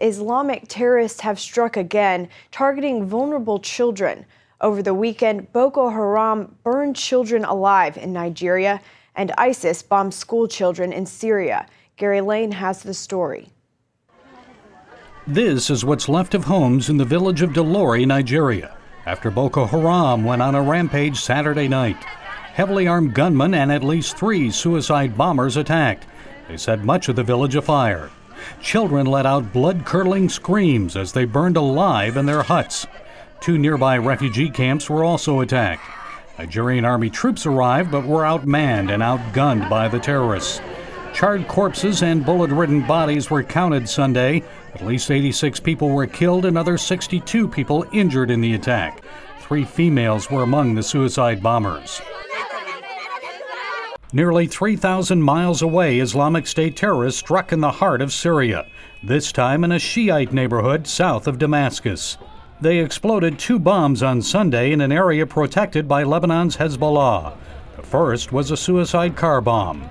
Islamic terrorists have struck again, targeting vulnerable children. Over the weekend, Boko Haram burned children alive in Nigeria, and ISIS bombed school children in Syria. Gary Lane has the story. This is what's left of homes in the village of Delori, Nigeria, after Boko Haram went on a rampage Saturday night. Heavily armed gunmen and at least 3 suicide bombers attacked. They set much of the village afire. Children let out blood-curdling screams as they burned alive in their huts. 2 nearby refugee camps were also attacked. Nigerian army troops arrived but were outmanned and outgunned by the terrorists. Charred corpses and bullet-ridden bodies were counted Sunday. At least 86 people were killed and other 62 people injured in the attack. 3 females were among the suicide bombers. Nearly 3,000 miles away, Islamic State terrorists struck in the heart of Syria, this time in a Shiite neighborhood south of Damascus. They exploded 2 bombs on Sunday in an area protected by Lebanon's Hezbollah. The first was a suicide car bomb.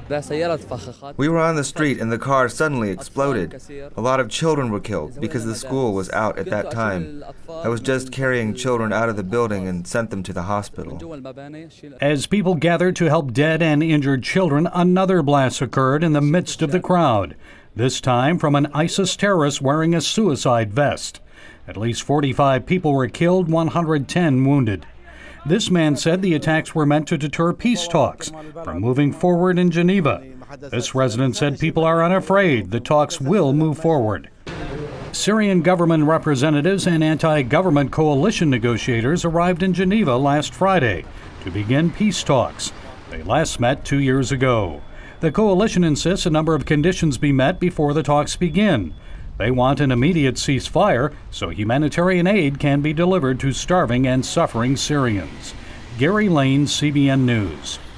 We were on the street and the car suddenly exploded. A lot of children were killed because the school was out at that time. I was just carrying children out of the building and sent them to the hospital. As people gathered to help dead and injured children, another blast occurred in the midst of the crowd, this time from an ISIS terrorist wearing a suicide vest. At least 45 people were killed, 110 wounded. This man said the attacks were meant to deter peace talks from moving forward in Geneva. This resident said people are unafraid the talks will move forward. Syrian government representatives and anti-government coalition negotiators arrived in Geneva last Friday to begin peace talks. They last met 2 years ago. The coalition insists a number of conditions be met before the talks begin. They want an immediate ceasefire so humanitarian aid can be delivered to starving and suffering Syrians. Gary Lane, CBN News.